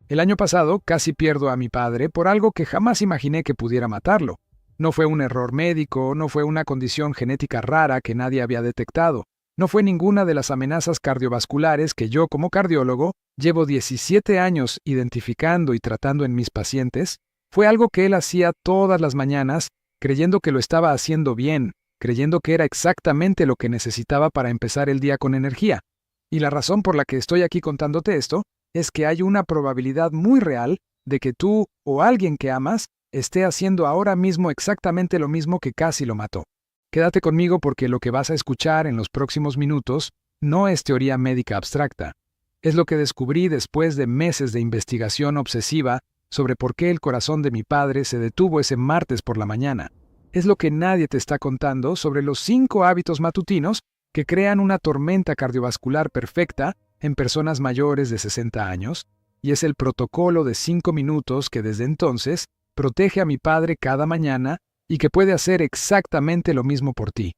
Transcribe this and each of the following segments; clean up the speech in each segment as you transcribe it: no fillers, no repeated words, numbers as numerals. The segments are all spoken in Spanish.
El año pasado casi pierdo a mi padre por algo que jamás imaginé que pudiera matarlo. No fue un error médico, no fue una condición genética rara que nadie había detectado, no fue ninguna de las amenazas cardiovasculares que yo, como cardiólogo, llevo 17 años identificando y tratando en mis pacientes. Fue algo que él hacía todas las mañanas, creyendo que lo estaba haciendo bien, creyendo que era exactamente lo que necesitaba para empezar el día con energía. Y la razón por la que estoy aquí contándote esto es que hay una probabilidad muy real de que tú o alguien que amas esté haciendo ahora mismo exactamente lo mismo que casi lo mató. Quédate conmigo porque lo que vas a escuchar en los próximos minutos no es teoría médica abstracta. Es lo que descubrí después de meses de investigación obsesiva sobre por qué el corazón de mi padre se detuvo ese martes por la mañana. Es lo que nadie te está contando sobre los 5 hábitos matutinos que crean una tormenta cardiovascular perfecta en personas mayores de 60 años, y es el protocolo de 5 minutos que desde entonces protege a mi padre cada mañana y que puede hacer exactamente lo mismo por ti.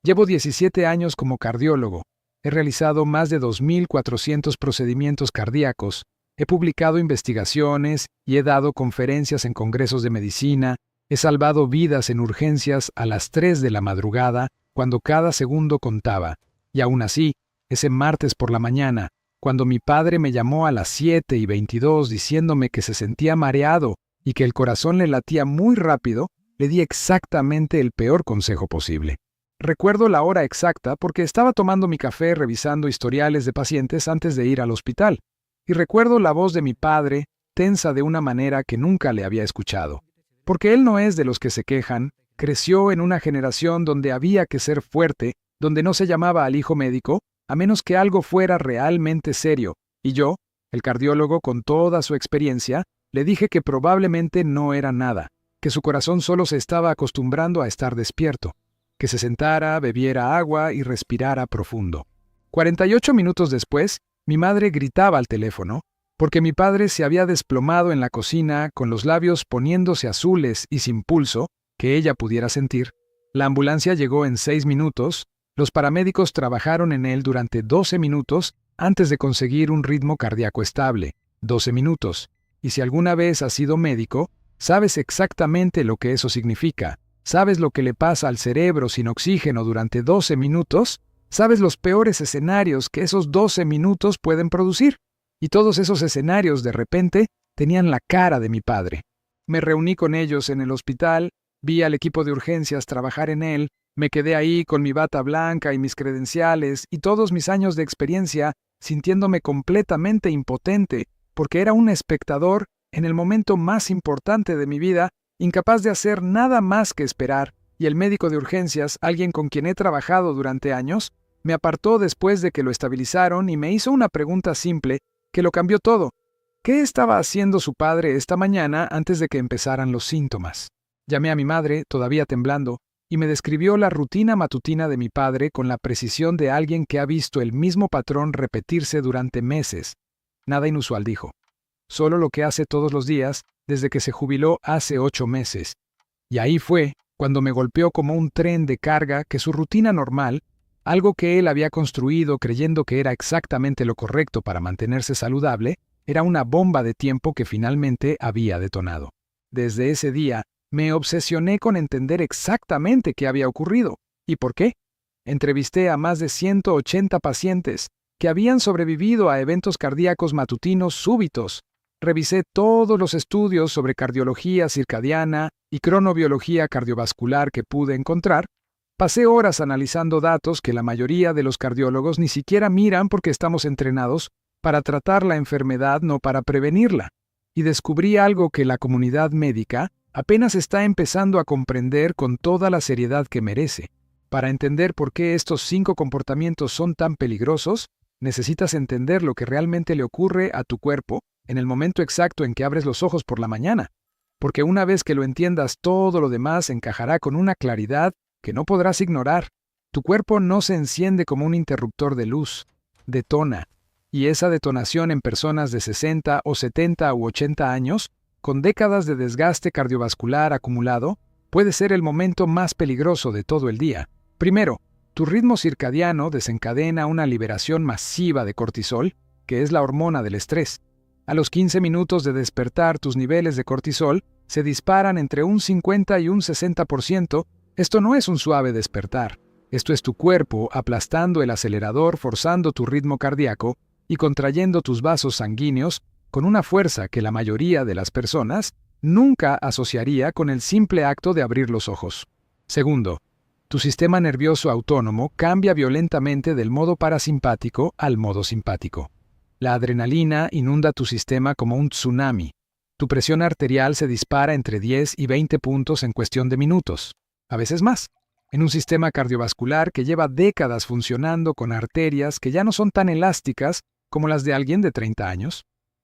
Llevo 17 años como cardiólogo, he realizado más de 2.400 procedimientos cardíacos, he publicado investigaciones y he dado conferencias en congresos de medicina, he salvado vidas en urgencias a las 3 de la madrugada, cuando cada segundo contaba, y aún así, ese martes por la mañana, cuando mi padre me llamó a las 7:22 diciéndome que se sentía mareado y que el corazón le latía muy rápido, le di exactamente el peor consejo posible. Recuerdo la hora exacta porque estaba tomando mi café revisando historiales de pacientes antes de ir al hospital, y recuerdo la voz de mi padre, tensa de una manera que nunca le había escuchado. Porque él no es de los que se quejan, creció en una generación donde había que ser fuerte, donde no se llamaba al hijo médico, a menos que algo fuera realmente serio, y yo, el cardiólogo con toda su experiencia, le dije que probablemente no era nada, que su corazón solo se estaba acostumbrando a estar despierto, que se sentara, bebiera agua y respirara profundo. 48 minutos después, mi madre gritaba al teléfono, porque mi padre se había desplomado en la cocina con los labios poniéndose azules y sin pulso, que ella pudiera sentir. La ambulancia llegó en 6 minutos, los paramédicos trabajaron en él durante 12 minutos antes de conseguir un ritmo cardíaco estable, 12 minutos. Y si alguna vez has sido médico, sabes exactamente lo que eso significa. ¿Sabes lo que le pasa al cerebro sin oxígeno durante 12 minutos? ¿Sabes los peores escenarios que esos 12 minutos pueden producir? Y todos esos escenarios de repente tenían la cara de mi padre. Me reuní con ellos en el hospital, vi al equipo de urgencias trabajar en él, me quedé ahí con mi bata blanca y mis credenciales y todos mis años de experiencia, sintiéndome completamente impotente, porque era un espectador en el momento más importante de mi vida, incapaz de hacer nada más que esperar, y el médico de urgencias, alguien con quien he trabajado durante años, me apartó después de que lo estabilizaron y me hizo una pregunta simple que lo cambió todo. ¿Qué estaba haciendo su padre esta mañana antes de que empezaran los síntomas? Llamé a mi madre, todavía temblando, y me describió la rutina matutina de mi padre con la precisión de alguien que ha visto el mismo patrón repetirse durante meses. Nada inusual, dijo. Solo lo que hace todos los días desde que se jubiló hace 8 meses. Y ahí fue cuando me golpeó como un tren de carga que su rutina normal, algo que él había construido creyendo que era exactamente lo correcto para mantenerse saludable, era una bomba de tiempo que finalmente había detonado. Desde ese día, me obsesioné con entender exactamente qué había ocurrido y por qué. Entrevisté a más de 180 pacientes que habían sobrevivido a eventos cardíacos matutinos súbitos. Revisé todos los estudios sobre cardiología circadiana y cronobiología cardiovascular que pude encontrar. Pasé horas analizando datos que la mayoría de los cardiólogos ni siquiera miran porque estamos entrenados para tratar la enfermedad, no para prevenirla. Y descubrí algo que la comunidad médica apenas está empezando a comprender con toda la seriedad que merece. Para entender por qué estos 5 comportamientos son tan peligrosos, necesitas entender lo que realmente le ocurre a tu cuerpo en el momento exacto en que abres los ojos por la mañana. Porque una vez que lo entiendas, todo lo demás encajará con una claridad que no podrás ignorar. Tu cuerpo no se enciende como un interruptor de luz, detona. Y esa detonación en personas de 60 o 70 u 80 años, con décadas de desgaste cardiovascular acumulado, puede ser el momento más peligroso de todo el día. Primero, tu ritmo circadiano desencadena una liberación masiva de cortisol, que es la hormona del estrés. A los 15 minutos de despertar, tus niveles de cortisol se disparan entre un 50 y un 60%. Esto no es un suave despertar. Esto es tu cuerpo aplastando el acelerador, forzando tu ritmo cardíaco y contrayendo tus vasos sanguíneos con una fuerza que la mayoría de las personas nunca asociaría con el simple acto de abrir los ojos. Segundo, tu sistema nervioso autónomo cambia violentamente del modo parasimpático al modo simpático. La adrenalina inunda tu sistema como un tsunami. Tu presión arterial se dispara entre 10 y 20 puntos en cuestión de minutos, a veces más, en un sistema cardiovascular que lleva décadas funcionando con arterias que ya no son tan elásticas como las de alguien de 30 años.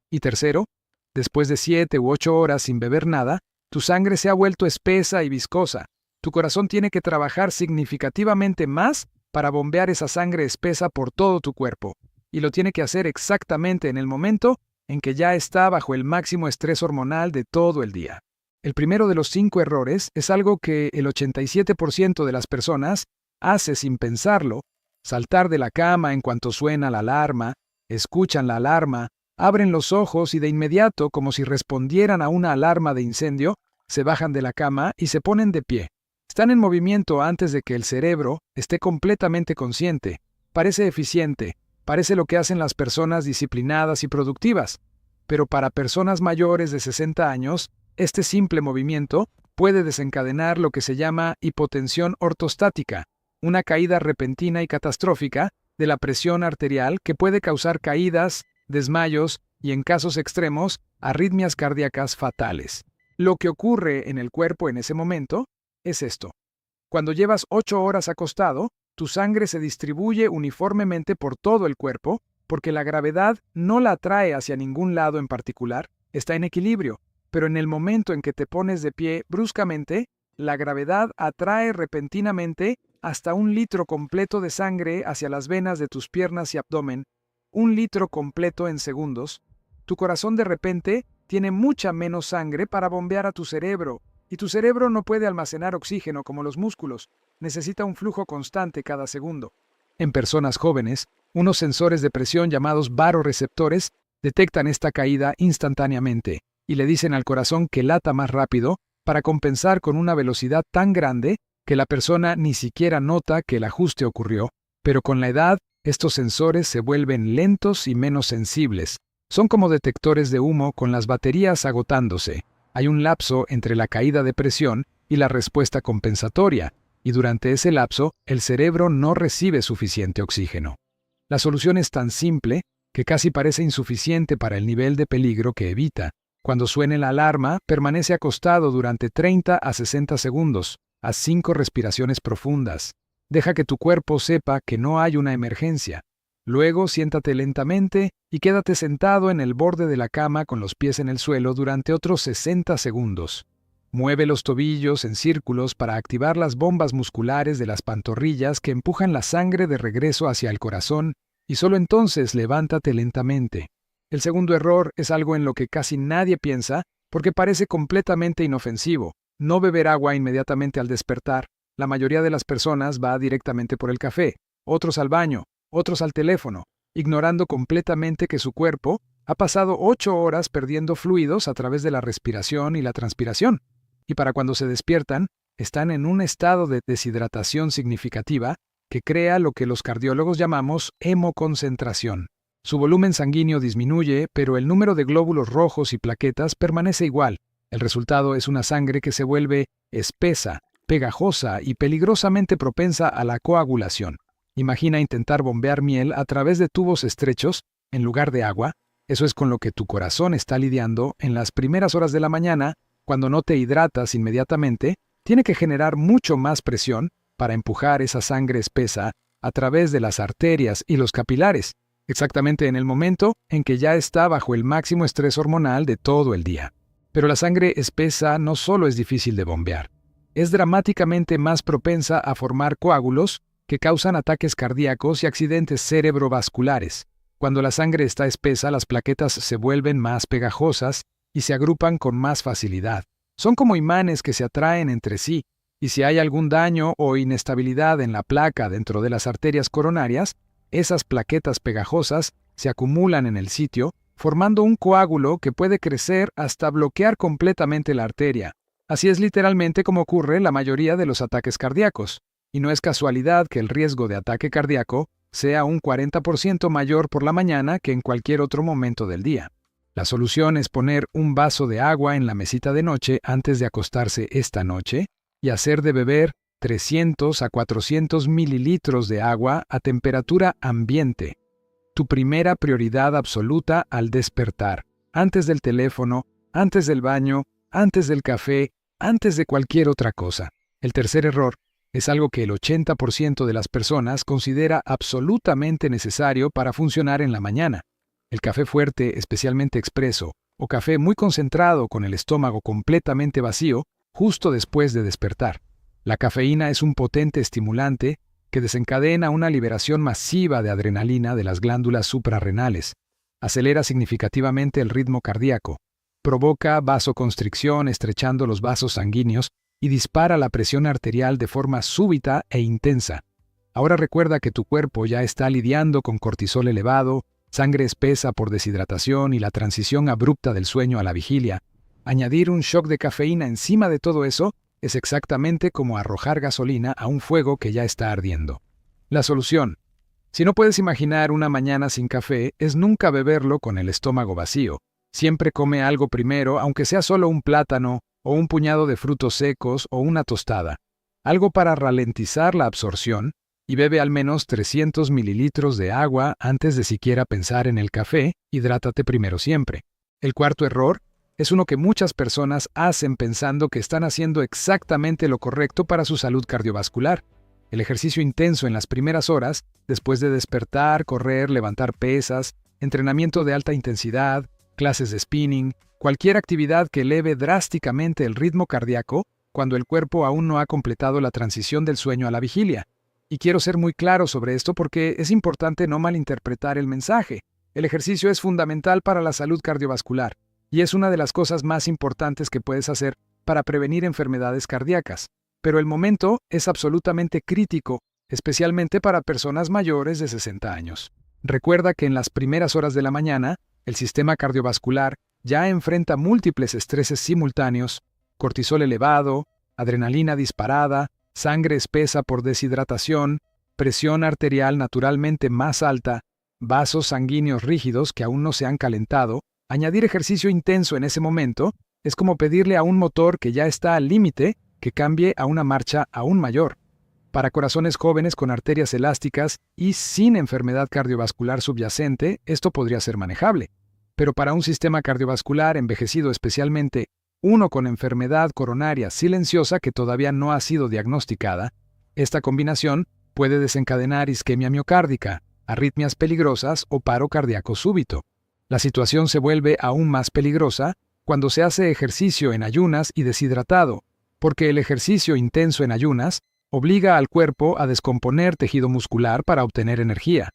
Y tercero, después de 7 u 8 horas sin beber nada, tu sangre se ha vuelto espesa y viscosa. Tu corazón tiene que trabajar significativamente más para bombear esa sangre espesa por todo tu cuerpo, y lo tiene que hacer exactamente en el momento en que ya está bajo el máximo estrés hormonal de todo el día. El primero de los 5 errores es algo que el 87% de las personas hace sin pensarlo: saltar de la cama en cuanto suena la alarma, escuchan la alarma, abren los ojos y de inmediato, como si respondieran a una alarma de incendio, se bajan de la cama y se ponen de pie. Están en movimiento antes de que el cerebro esté completamente consciente. Parece eficiente, parece lo que hacen las personas disciplinadas y productivas. Pero para personas mayores de 60 años, este simple movimiento puede desencadenar lo que se llama hipotensión ortostática, una caída repentina y catastrófica de la presión arterial que puede causar caídas, desmayos y, en casos extremos, arritmias cardíacas fatales. Lo que ocurre en el cuerpo en ese momento es esto. Cuando llevas 8 horas acostado, tu sangre se distribuye uniformemente por todo el cuerpo porque la gravedad no la atrae hacia ningún lado en particular, está en equilibrio, pero en el momento en que te pones de pie bruscamente, la gravedad atrae repentinamente hasta 1 litro completo de sangre hacia las venas de tus piernas y abdomen, 1 litro completo en segundos. Tu corazón de repente tiene mucha menos sangre para bombear a tu cerebro, y tu cerebro no puede almacenar oxígeno como los músculos, necesita un flujo constante cada segundo. En personas jóvenes, unos sensores de presión llamados baroreceptores detectan esta caída instantáneamente y le dicen al corazón que lata más rápido para compensar con una velocidad tan grande que la persona ni siquiera nota que el ajuste ocurrió, pero con la edad estos sensores se vuelven lentos y menos sensibles. Son como detectores de humo con las baterías agotándose. Hay un lapso entre la caída de presión y la respuesta compensatoria, y durante ese lapso el cerebro no recibe suficiente oxígeno. La solución es tan simple que casi parece insuficiente para el nivel de peligro que evita. Cuando suene la alarma, permanece acostado durante 30 a 60 segundos, haz 5 respiraciones profundas. Deja que tu cuerpo sepa que no hay una emergencia. Luego siéntate lentamente y quédate sentado en el borde de la cama con los pies en el suelo durante otros 60 segundos. Mueve los tobillos en círculos para activar las bombas musculares de las pantorrillas que empujan la sangre de regreso hacia el corazón, y solo entonces levántate lentamente. El segundo error es algo en lo que casi nadie piensa porque parece completamente inofensivo: no beber agua inmediatamente al despertar. La mayoría de las personas va directamente por el café, otros al baño, otros al teléfono, ignorando completamente que su cuerpo ha pasado 8 horas perdiendo fluidos a través de la respiración y la transpiración. Y para cuando se despiertan, están en un estado de deshidratación significativa que crea lo que los cardiólogos llamamos hemoconcentración. Su volumen sanguíneo disminuye, pero el número de glóbulos rojos y plaquetas permanece igual. El resultado es una sangre que se vuelve espesa, pegajosa y peligrosamente propensa a la coagulación. Imagina intentar bombear miel a través de tubos estrechos en lugar de agua. Eso es con lo que tu corazón está lidiando en las primeras horas de la mañana. Cuando no te hidratas inmediatamente, tiene que generar mucho más presión para empujar esa sangre espesa a través de las arterias y los capilares, exactamente en el momento en que ya está bajo el máximo estrés hormonal de todo el día. Pero la sangre espesa no solo es difícil de bombear, es dramáticamente más propensa a formar coágulos que causan ataques cardíacos y accidentes cerebrovasculares. Cuando la sangre está espesa, las plaquetas se vuelven más pegajosas y se agrupan con más facilidad. Son como imanes que se atraen entre sí, y si hay algún daño o inestabilidad en la placa dentro de las arterias coronarias, esas plaquetas pegajosas se acumulan en el sitio, formando un coágulo que puede crecer hasta bloquear completamente la arteria. Así es literalmente como ocurre la mayoría de los ataques cardíacos, y no es casualidad que el riesgo de ataque cardíaco sea un 40% mayor por la mañana que en cualquier otro momento del día. La solución es poner un vaso de agua en la mesita de noche antes de acostarse esta noche y hacer de beber 300 a 400 mililitros de agua a temperatura ambiente. Tu primera prioridad absoluta al despertar, antes del teléfono, antes del baño, antes del café, antes de cualquier otra cosa. El tercer error es algo que el 80% de las personas considera absolutamente necesario para funcionar en la mañana. El café fuerte, especialmente expreso, o café muy concentrado con el estómago completamente vacío, justo después de despertar. La cafeína es un potente estimulante que desencadena una liberación masiva de adrenalina de las glándulas suprarrenales, acelera significativamente el ritmo cardíaco, provoca vasoconstricción estrechando los vasos sanguíneos y dispara la presión arterial de forma súbita e intensa. Ahora recuerda que tu cuerpo ya está lidiando con cortisol elevado, sangre espesa por deshidratación y la transición abrupta del sueño a la vigilia. Añadir un shock de cafeína encima de todo eso es exactamente como arrojar gasolina a un fuego que ya está ardiendo. La solución: si no puedes imaginar una mañana sin café, es nunca beberlo con el estómago vacío. Siempre come algo primero, aunque sea solo un plátano, o un puñado de frutos secos, o una tostada. Algo para ralentizar la absorción, y bebe al menos 300 mililitros de agua antes de siquiera pensar en el café. Hidrátate primero siempre. El cuarto error es uno que muchas personas hacen pensando que están haciendo exactamente lo correcto para su salud cardiovascular. El ejercicio intenso en las primeras horas, después de despertar, correr, levantar pesas, entrenamiento de alta intensidad, clases de spinning, cualquier actividad que eleve drásticamente el ritmo cardíaco cuando el cuerpo aún no ha completado la transición del sueño a la vigilia. Y quiero ser muy claro sobre esto porque es importante no malinterpretar el mensaje. El ejercicio es fundamental para la salud cardiovascular y es una de las cosas más importantes que puedes hacer para prevenir enfermedades cardíacas. Pero el momento es absolutamente crítico, especialmente para personas mayores de 60 años. Recuerda que en las primeras horas de la mañana, el sistema cardiovascular ya enfrenta múltiples estreses simultáneos: cortisol elevado, adrenalina disparada, sangre espesa por deshidratación, presión arterial naturalmente más alta, vasos sanguíneos rígidos que aún no se han calentado. Añadir ejercicio intenso en ese momento es como pedirle a un motor que ya está al límite que cambie a una marcha aún mayor. Para corazones jóvenes con arterias elásticas y sin enfermedad cardiovascular subyacente, esto podría ser manejable. Pero para un sistema cardiovascular envejecido, especialmente uno con enfermedad coronaria silenciosa que todavía no ha sido diagnosticada, esta combinación puede desencadenar isquemia miocárdica, arritmias peligrosas o paro cardíaco súbito. La situación se vuelve aún más peligrosa cuando se hace ejercicio en ayunas y deshidratado, porque el ejercicio intenso en ayunas obliga al cuerpo a descomponer tejido muscular para obtener energía.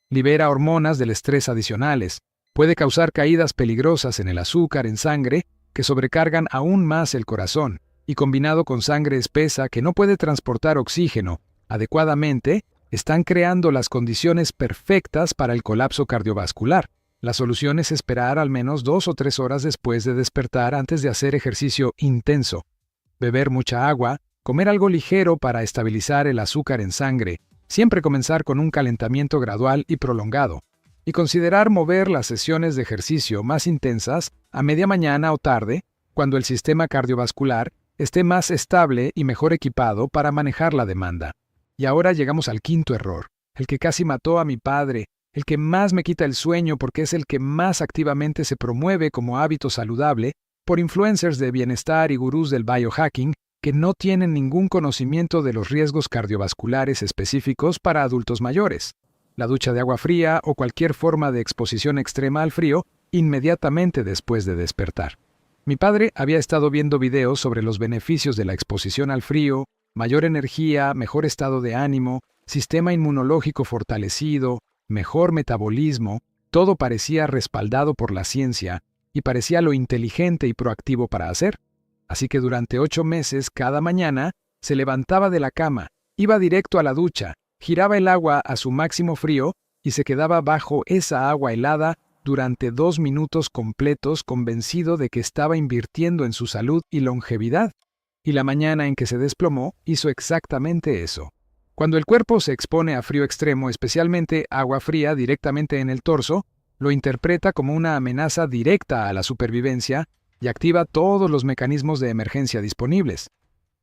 Libera hormonas del estrés adicionales, puede causar caídas peligrosas en el azúcar en sangre que sobrecargan aún más el corazón, y combinado con sangre espesa que no puede transportar oxígeno adecuadamente, están creando las condiciones perfectas para el colapso cardiovascular. La solución es esperar al menos 2 o 3 horas después de despertar antes de hacer ejercicio intenso. Beber mucha agua, comer algo ligero para estabilizar el azúcar en sangre, siempre comenzar con un calentamiento gradual y prolongado, y considerar mover las sesiones de ejercicio más intensas a media mañana o tarde, cuando el sistema cardiovascular esté más estable y mejor equipado para manejar la demanda. Y ahora llegamos al quinto error, el que casi mató a mi padre, el que más me quita el sueño porque es el que más activamente se promueve como hábito saludable por influencers de bienestar y gurús del biohacking que no tienen ningún conocimiento de los riesgos cardiovasculares específicos para adultos mayores. La ducha de agua fría o cualquier forma de exposición extrema al frío inmediatamente después de despertar. Mi padre había estado viendo videos sobre los beneficios de la exposición al frío, mayor energía, mejor estado de ánimo, sistema inmunológico fortalecido, mejor metabolismo. Todo parecía respaldado por la ciencia y parecía lo inteligente y proactivo para hacer. Así que durante 8 meses, cada mañana, se levantaba de la cama, iba directo a la ducha, giraba el agua a su máximo frío y se quedaba bajo esa agua helada durante 2 minutos completos, convencido de que estaba invirtiendo en su salud y longevidad. Y la mañana en que se desplomó, hizo exactamente eso. Cuando el cuerpo se expone a frío extremo, especialmente agua fría directamente en el torso, lo interpreta como una amenaza directa a la supervivencia y activa todos los mecanismos de emergencia disponibles.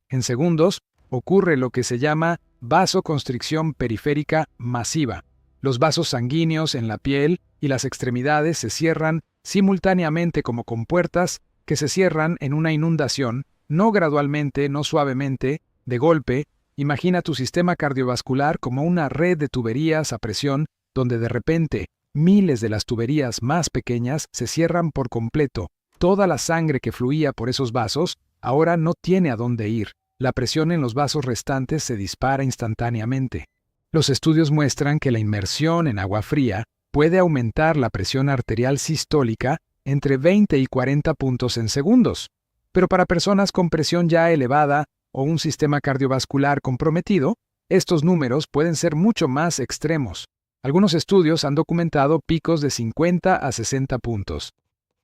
En segundos, ocurre lo que se llama vasoconstricción periférica masiva. Los vasos sanguíneos en la piel y las extremidades se cierran simultáneamente como compuertas que se cierran en una inundación, no gradualmente, no suavemente, de golpe. Imagina tu sistema cardiovascular como una red de tuberías a presión donde de repente miles de las tuberías más pequeñas se cierran por completo. Toda la sangre que fluía por esos vasos ahora no tiene a dónde ir. La presión en los vasos restantes se dispara instantáneamente. Los estudios muestran que la inmersión en agua fría puede aumentar la presión arterial sistólica entre 20 y 40 puntos en segundos. Pero para personas con presión ya elevada o un sistema cardiovascular comprometido, estos números pueden ser mucho más extremos. Algunos estudios han documentado picos de 50 a 60 puntos.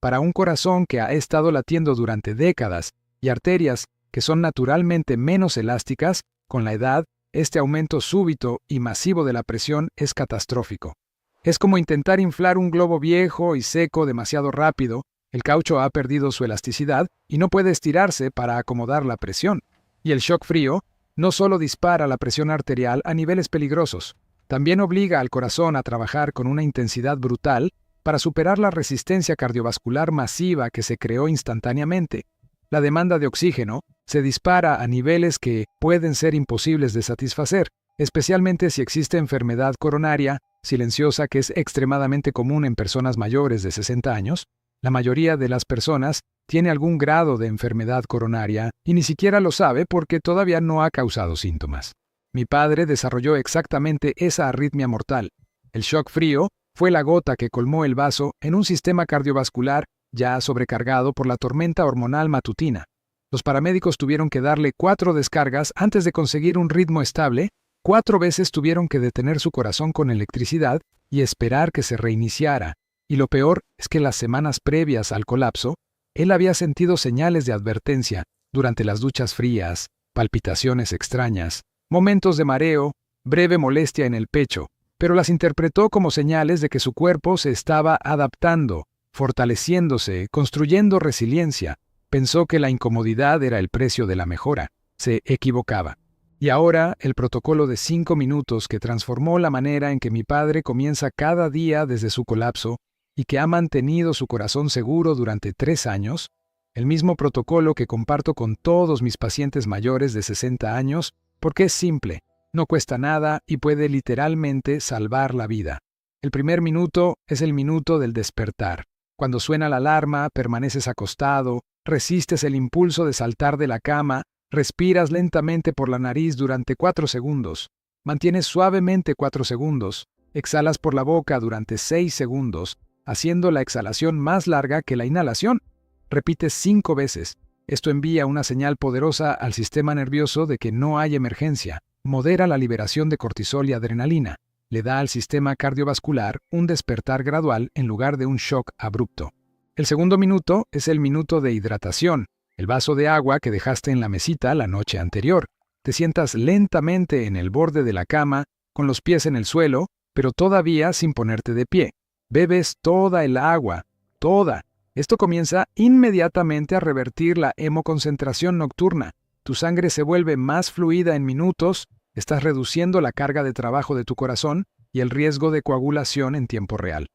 Para un corazón que ha estado latiendo durante décadas y arterias que son naturalmente menos elásticas, con la edad, este aumento súbito y masivo de la presión es catastrófico. Es como intentar inflar un globo viejo y seco demasiado rápido. El caucho ha perdido su elasticidad y no puede estirarse para acomodar la presión. Y el shock frío no solo dispara la presión arterial a niveles peligrosos, también obliga al corazón a trabajar con una intensidad brutal para superar la resistencia cardiovascular masiva que se creó instantáneamente. La demanda de oxígeno se dispara a niveles que pueden ser imposibles de satisfacer, especialmente si existe enfermedad coronaria silenciosa que es extremadamente común en personas mayores de 60 años. La mayoría de las personas tiene algún grado de enfermedad coronaria y ni siquiera lo sabe porque todavía no ha causado síntomas. Mi padre desarrolló exactamente esa arritmia mortal. El shock frío fue la gota que colmó el vaso en un sistema cardiovascular ya sobrecargado por la tormenta hormonal matutina. Los paramédicos tuvieron que darle 4 descargas antes de conseguir un ritmo estable. 4 veces tuvieron que detener su corazón con electricidad y esperar que se reiniciara. Y lo peor es que las semanas previas al colapso, él había sentido señales de advertencia durante las duchas frías, palpitaciones extrañas, momentos de mareo, breve molestia en el pecho, pero las interpretó como señales de que su cuerpo se estaba adaptando, fortaleciéndose, construyendo resiliencia. Pensó que la incomodidad era el precio de la mejora. Se equivocaba. Y ahora, el protocolo de 5 minutos que transformó la manera en que mi padre comienza cada día desde su colapso y que ha mantenido su corazón seguro durante 3 años, el mismo protocolo que comparto con todos mis pacientes mayores de 60 años, porque es simple, no cuesta nada y puede literalmente salvar la vida. El primer minuto es el minuto del despertar. Cuando suena la alarma, permaneces acostado, resistes el impulso de saltar de la cama, respiras lentamente por la nariz durante 4 segundos, mantienes suavemente 4 segundos, exhalas por la boca durante 6 segundos, haciendo la exhalación más larga que la inhalación. Repites 5 veces. Esto envía una señal poderosa al sistema nervioso de que no hay emergencia, modera la liberación de cortisol y adrenalina, le da al sistema cardiovascular un despertar gradual en lugar de un shock abrupto. El segundo minuto es el minuto de hidratación, el vaso de agua que dejaste en la mesita la noche anterior. Te sientas lentamente en el borde de la cama, con los pies en el suelo, pero todavía sin ponerte de pie. Bebes toda el agua, toda. Esto comienza inmediatamente a revertir la hemoconcentración nocturna. Tu sangre se vuelve más fluida en minutos, estás reduciendo la carga de trabajo de tu corazón y el riesgo de coagulación en tiempo real.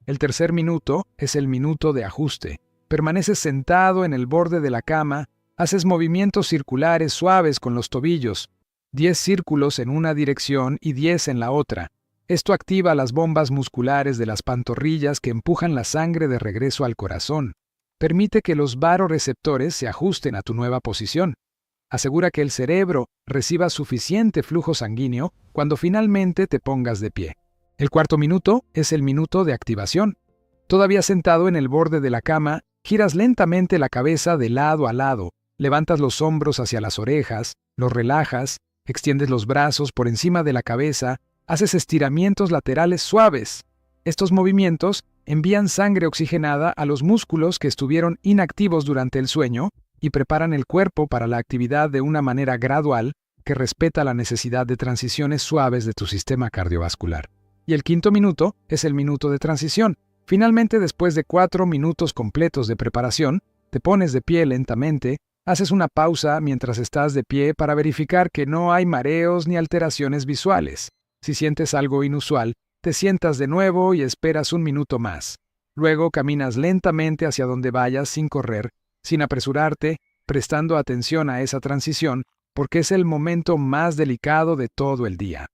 El tercer minuto es el minuto de ajuste. Permaneces sentado en el borde de la cama, haces movimientos circulares suaves con los tobillos, 10 círculos en una dirección y 10 en la otra. Esto activa las bombas musculares de las pantorrillas que empujan la sangre de regreso al corazón. Permite que los varoreceptores se ajusten a tu nueva posición. Asegura que el cerebro reciba suficiente flujo sanguíneo cuando finalmente te pongas de pie. El cuarto minuto es el minuto de activación. Todavía sentado en el borde de la cama, giras lentamente la cabeza de lado a lado, levantas los hombros hacia las orejas, los relajas, extiendes los brazos por encima de la cabeza, haces estiramientos laterales suaves. Estos movimientos envían sangre oxigenada a los músculos que estuvieron inactivos durante el sueño y preparan el cuerpo para la actividad de una manera gradual que respeta la necesidad de transiciones suaves de tu sistema cardiovascular. Y el quinto minuto es el minuto de transición. Finalmente, después de 4 minutos completos de preparación, te pones de pie lentamente, haces una pausa mientras estás de pie para verificar que no hay mareos ni alteraciones visuales. Si sientes algo inusual, te sientas de nuevo y esperas 1 minuto más. Luego caminas lentamente hacia donde vayas sin correr, sin apresurarte, prestando atención a esa transición, porque es el momento más delicado de todo el día.